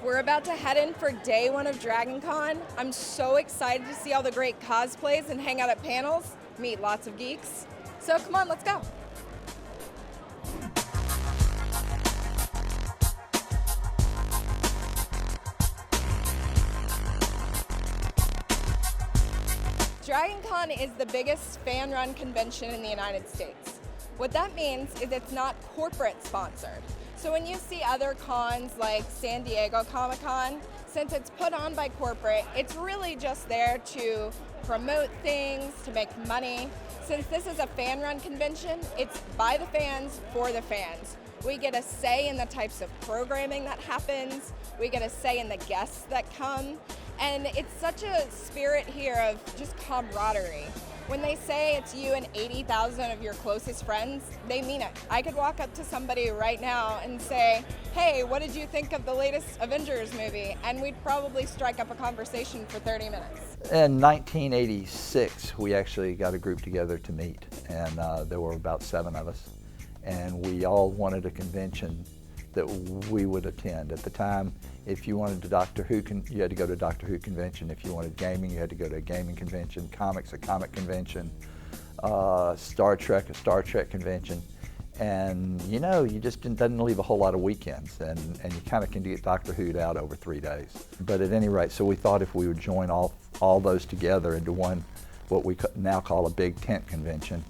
We're about to head in for day one of DragonCon. I'm so excited to see all the great cosplays and hang out at panels, meet lots of geeks. So come on, let's go. DragonCon is the biggest fan-run convention in the United States. What that means is it's not corporate sponsored. So when you see other cons like San Diego Comic-Con, since it's put on by corporate, it's really just there to promote things, to make money. Since this is a fan-run convention, it's by the fans, for the fans. We get a say in the types of programming that happens, we get a say in the guests that come, and it's such a spirit here of just camaraderie. When they say it's you and 80,000 of your closest friends, they mean it. I could walk up to somebody right now and say, hey, what did you think of the latest Avengers movie? And we'd probably strike up a conversation for 30 minutes. In 1986, we actually got a group together to meet, and there were about 7 of us. And we all wanted a convention that we would attend. At the time, if you wanted a Doctor Who, you had to go to a Doctor Who convention. If you wanted gaming, you had to go to a gaming convention. Comics, a comic convention. Star Trek, a Star Trek convention. And you know, you just doesn't leave a whole lot of weekends, and you kind of can get Doctor Who'd out over 3 days. But at any rate, so we thought if we would join all those together into one, what we now call a big tent convention,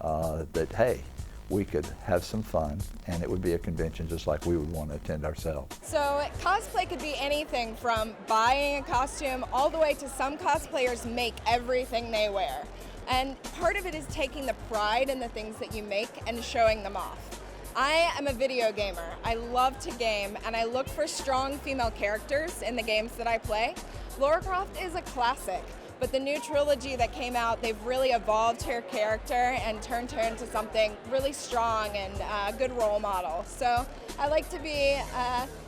that hey, we could have some fun, and it would be a convention just like we would want to attend ourselves. So cosplay could be anything from buying a costume all the way to some cosplayers make everything they wear. And part of it is taking the pride in the things that you make and showing them off. I am a video gamer. I love to game, and I look for strong female characters in the games that I play. Lara Croft is a classic. But the new trilogy that came out, they've really evolved her character and turned her into something really strong and a good role model. So I like to be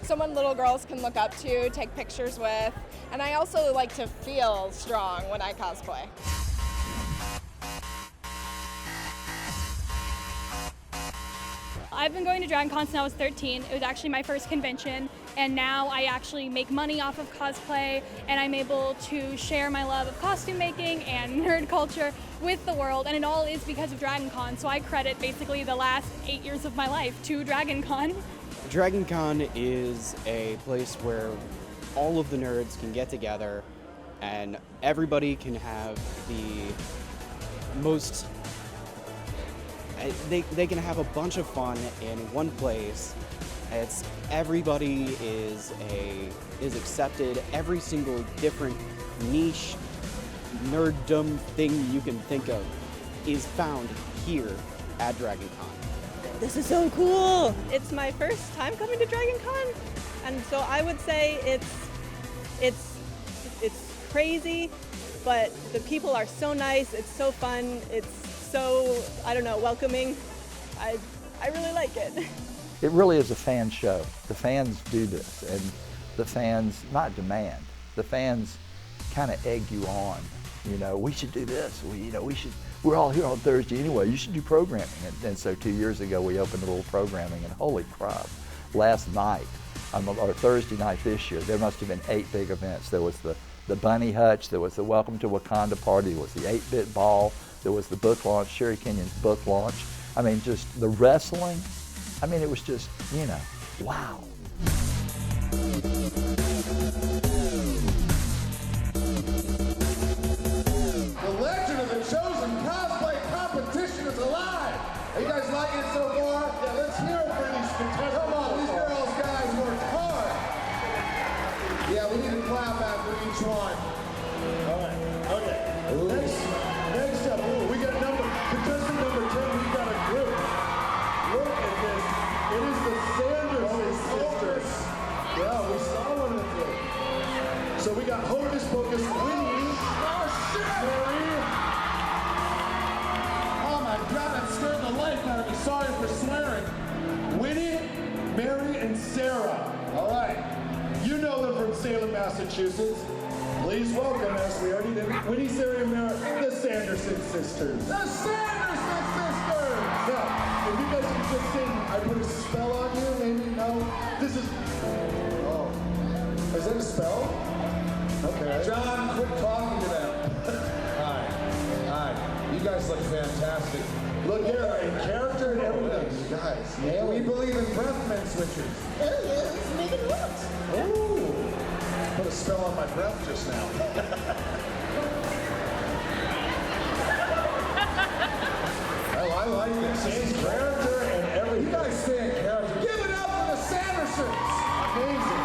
someone little girls can look up to, take pictures with, and I also like to feel strong when I cosplay. I've been going to DragonCon since I was 13. It was actually my first convention, and now I actually make money off of cosplay, and I'm able to share my love of costume making and nerd culture with the world, and it all is because of DragonCon, so I credit basically the last 8 years of my life to DragonCon. DragonCon is a place where all of the nerds can get together, and everybody can have the most... They can have a bunch of fun in one place. Everybody is accepted. Every single different niche nerddom thing you can think of is found here at DragonCon. This is so cool. It's my first time coming to DragonCon, and so I would say it's crazy, but the people are so nice. It's so fun. It's so, I don't know, welcoming. I really like it. It really is a fan show. The fans do this, and the fans not demand. The fans kind of egg you on. You know, we should do this. We're all here on Thursday anyway. You should do programming. And so 2 years ago, we opened a little programming, and holy crap! Last night, or Thursday night this year, there must have been 8 big events. There was the Bunny Hutch. There was the Welcome to Wakanda party. There was the 8-bit ball. There was the book launch, Sherry Kenyon's book launch. I mean, just the wrestling. I mean, it was just, you know, wow. The legend of the chosen cosplay competition is alive. Are you guys liking it so far? Yeah, let's hear it for these contestants. Come on, these girls, guys, worked hard. Yeah, we need a clap after each one. All right, okay. Next up, we got contestant number 10, we got a group. Look at this. It is the Sanderson sisters. Yeah, we saw one of them. So we got Hocus Pocus, Winnie. Mary. Oh my God, that scared the life out of me. Sorry for swearing. Winnie, Mary, and Sarah. All right. You know them from Salem, Massachusetts. Please welcome, as we already did, Winnie, Sarah, and Mary, the Sanderson sisters. The Sanderson sisters! Now, if you guys could just sing, I put a spell on you, maybe, no? This is, oh. Is it a spell? Okay. John, quit talking to them. Hi. You guys look fantastic. Look here, in character and everything, you guys. We believe in breath mint switchers. Oh, yes, make it work. Ooh. Put a spell on my breath just now. I like this. It's character and everything. You guys stay in character. Give it up for the Sandersons. Amazing.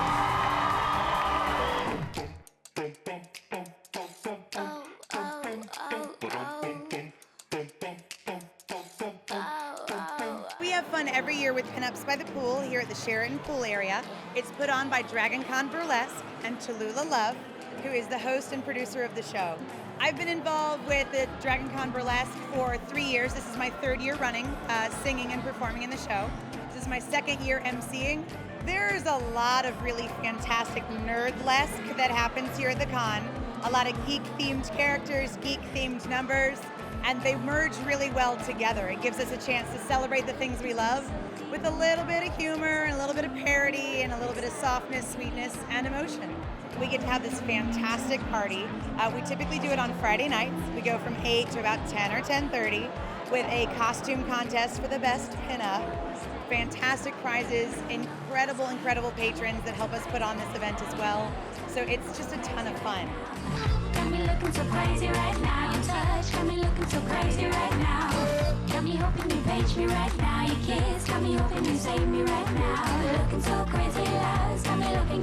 We have fun every year with Pinups by the Pool here at the Sheraton Pool area. It's put on by DragonCon Burlesque and Tallulah Love, who is the host and producer of the show. I've been involved with the DragonCon Burlesque for 3 years. This is my 3rd year running, singing and performing in the show. This is my 2nd year emceeing. There's a lot of really fantastic nerdlesque that happens here at the con. A lot of geek-themed characters, geek-themed numbers, and they merge really well together. It gives us a chance to celebrate the things we love with a little bit of humor and a little bit of parody and a little bit of softness, sweetness, and emotion. We get to have this fantastic party. We typically do it on Friday nights. We go from 8 to about 10 or 10:30 with a costume contest for the best pinup. Fantastic prizes, incredible patrons that help us put on this event as well. So it's just a ton of fun. Got me looking so crazy right now. Your touch got me looking so crazy right now. Got me hoping you page me right now. Your kiss got me hoping you save me right now. Looking so crazy loud. Got me looking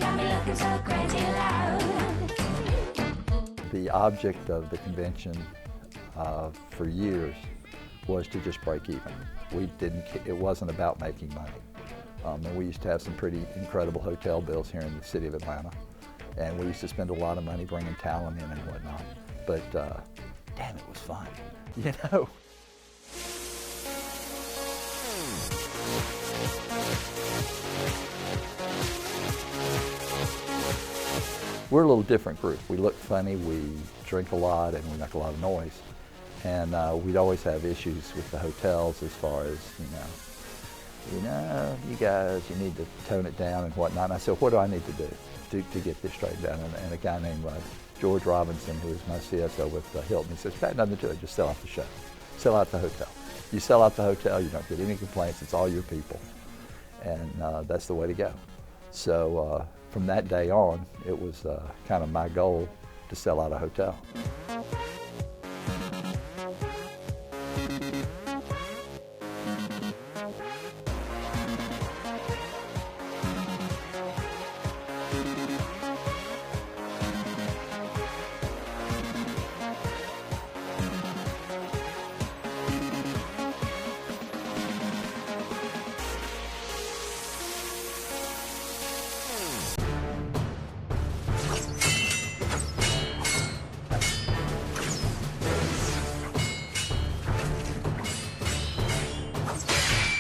so crazy loud. The object of the convention for years was to just break even. It wasn't about making money. And we used to have some pretty incredible hotel bills here in the city of Atlanta. And we used to spend a lot of money bringing talent in and whatnot. But damn, it was fun, you know? We're a little different group. We look funny, we drink a lot, and we make a lot of noise. And we'd always have issues with the hotels as far as, you guys, you need to tone it down and whatnot. And I said, what do I need to do to get this straightened down? And a guy named George Robinson, who is my CSO with Hilton, he says, "Pat, nothing to it, just sell out the show. Sell out the hotel. You sell out the hotel, you don't get any complaints, it's all your people." And that's the way to go. So from that day on, it was kind of my goal to sell out a hotel.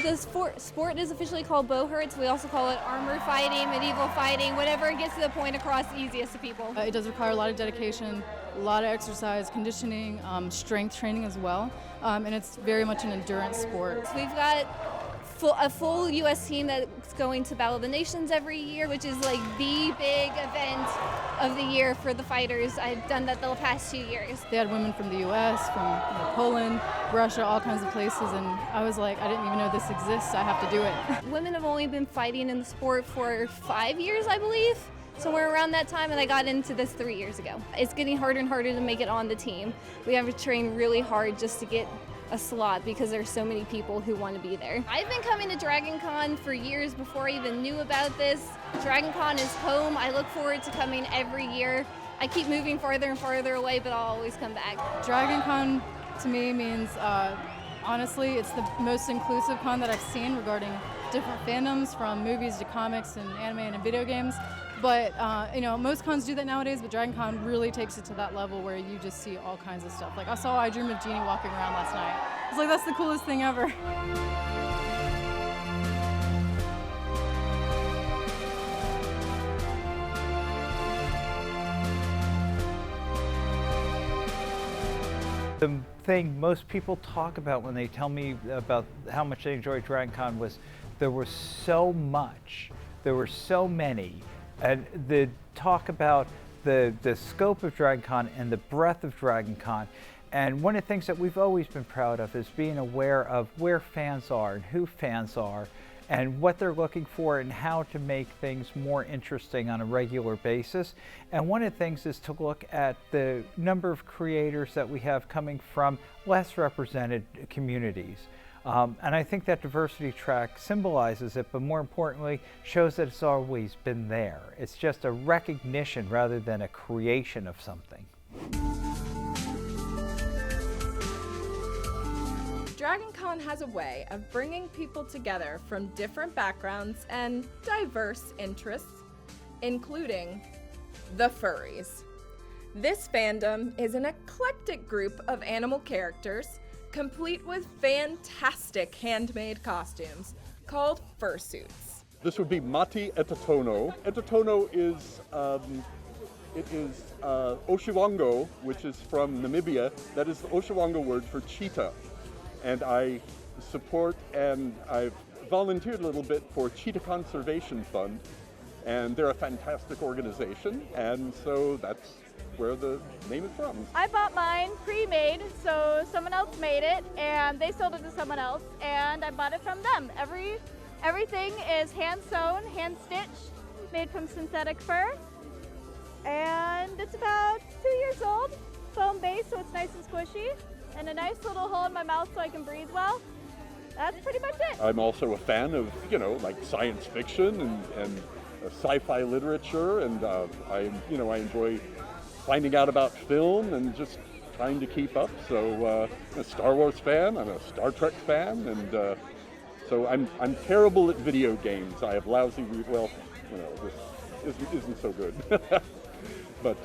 The sport is officially called bowhurts. We also call it armor fighting, medieval fighting, whatever gets the point across easiest to people. It does require a lot of dedication, a lot of exercise, conditioning, strength training as well, and it's very much an endurance sport. So we've got a full U.S. team that's going to Battle of the Nations every year, which is like the big event of the year for the fighters. I've done that the past 2 years. They had women from the U.S., from Poland, Russia, all kinds of places, and I was like, I didn't even know this exists, I have to do it. Women have only been fighting in the sport for 5 years, I believe. Somewhere around that time, and I got into this 3 years ago. It's getting harder and harder to make it on the team. We have to train really hard just to get a slot because there's so many people who want to be there. I've been coming to DragonCon for years before I even knew about this. DragonCon is home. I look forward to coming every year. I keep moving farther and farther away, but I'll always come back. DragonCon to me means, honestly, it's the most inclusive con that I've seen regarding different fandoms, from movies to comics and anime and video games. But most cons do that nowadays, but DragonCon really takes it to that level where you just see all kinds of stuff. Like I saw I Dream of Jeannie walking around last night. I was like, that's the coolest thing ever. The thing most people talk about when they tell me about how much they enjoyed DragonCon was there was so much, there were so many And the talk about the scope of DragonCon and the breadth of DragonCon. And one of the things that we've always been proud of is being aware of where fans are and who fans are and what they're looking for and how to make things more interesting on a regular basis. And one of the things is to look at the number of creators that we have coming from less represented communities. And I think that diversity track symbolizes it, but more importantly, shows that it's always been there. It's just a recognition rather than a creation of something. DragonCon has a way of bringing people together from different backgrounds and diverse interests, including the furries. This fandom is an eclectic group of animal characters, complete with fantastic handmade costumes called fursuits. This would be Mati Etatono. Etatono is Oshiwango, which is from Namibia. That is the Oshiwango word for cheetah. And I support and I've volunteered a little bit for Cheetah Conservation Fund. And they're a fantastic organization, and so that's where the name is from. I bought mine pre-made, so someone else made it, and they sold it to someone else, and I bought it from them. Everything is hand-sewn, hand-stitched, made from synthetic fur, and it's about 2 years old, foam base, so it's nice and squishy, and a nice little hole in my mouth so I can breathe well. That's pretty much it. I'm also a fan of, like science fiction and sci-fi literature, and I enjoy finding out about film and just trying to keep up. So I'm a Star Wars fan, I'm a Star Trek fan, and so I'm terrible at video games. I have lousy, this isn't so good. But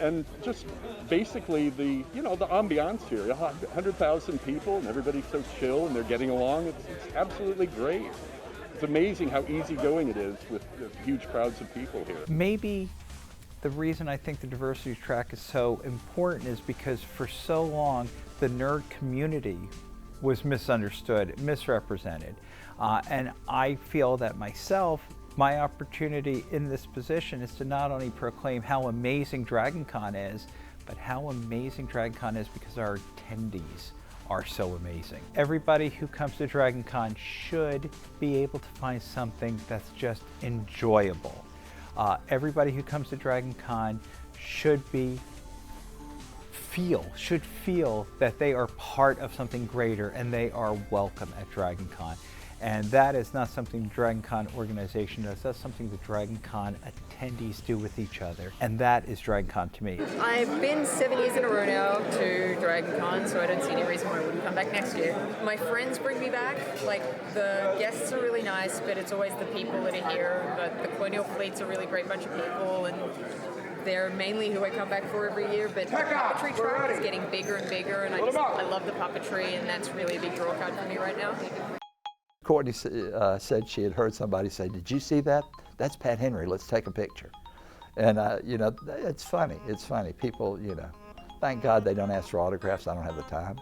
and just basically the ambiance here, 100,000 people and everybody's so chill and they're getting along. It's absolutely great. It's amazing how easygoing it is with huge crowds of people here. Maybe the reason I think the diversity track is so important is because for so long the nerd community was misunderstood, misrepresented. And I feel that myself, my opportunity in this position is to not only proclaim how amazing DragonCon is, but how amazing DragonCon is because our attendees are so amazing. Everybody who comes to DragonCon should be able to find something that's just enjoyable. Everybody who comes to DragonCon should feel that they are part of something greater and they are welcome at DragonCon. And that is not something the DragonCon organization does, that's something the DragonCon attendees do with each other. And that is DragonCon to me. I've been 7 years in a row now to DragonCon, so I don't see any reason why I wouldn't come back next year. My friends bring me back, like the guests are really nice, but it's always the people that are here. But the Colonial Fleet's a really great bunch of people, and they're mainly who I come back for every year, but the puppetry track is getting bigger and bigger, and I love the puppetry, and that's really a big draw card for me right now. Courtney said she had heard somebody say, "Did you see that? That's Pat Henry, let's take a picture." And it's funny, people, thank God they don't ask for autographs, I don't have the time.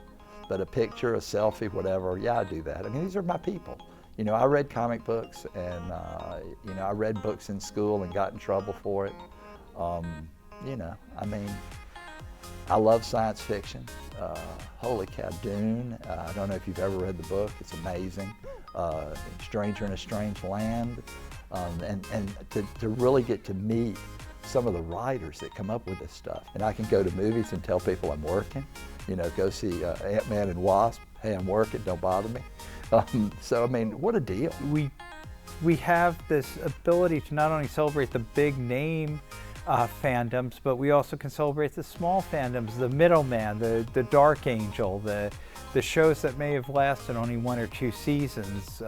But a picture, a selfie, whatever, yeah, I do that. I mean, these are my people. I read comic books and, I read books in school and got in trouble for it. I love science fiction. Holy cow, Dune. I don't know if you've ever read the book, it's amazing. Stranger in a Strange Land. And to really get to meet some of the writers that come up with this stuff. And I can go to movies and tell people I'm working. Go see Ant-Man and Wasp. Hey, I'm working, don't bother me. So, what a deal. We have this ability to not only celebrate the big name fandoms, but we also can celebrate the small fandoms, the middleman, the Dark Angel, the shows that may have lasted only 1 or 2 seasons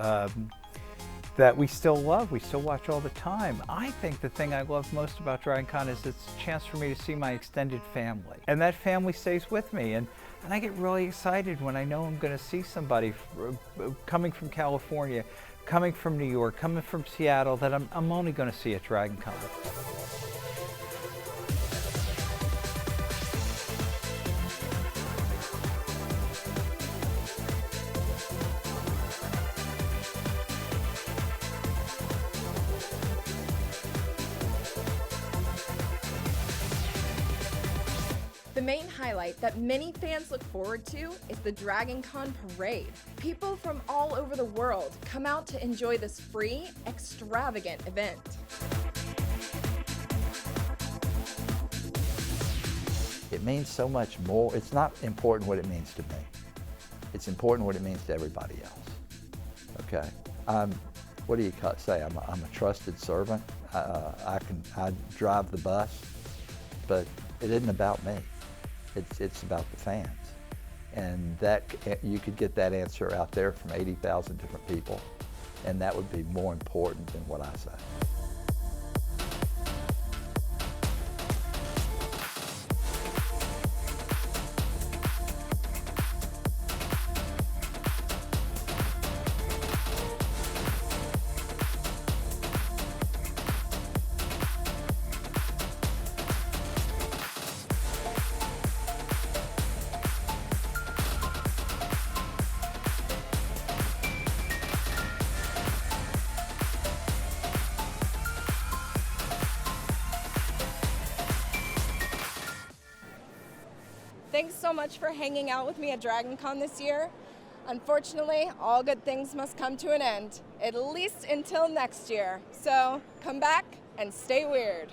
that we still love, we still watch all the time. I think the thing I love most about DragonCon is it's a chance for me to see my extended family. And that family stays with me. And I get really excited when I know I'm going to see somebody coming from California, coming from New York, coming from Seattle that I'm only going to see at DragonCon. The main highlight that many fans look forward to is the DragonCon Parade. People from all over the world come out to enjoy this free, extravagant event. It means so much more. It's not important what it means to me. It's important what it means to everybody else. Okay. What do you say? I'm a trusted servant. I drive the bus, but it isn't about me. It's about the fans. And that you could get that answer out there from 80,000 different people, and that would be more important than what I say. Thanks so much for hanging out with me at DragonCon this year. Unfortunately, all good things must come to an end, at least until next year. So come back and stay weird.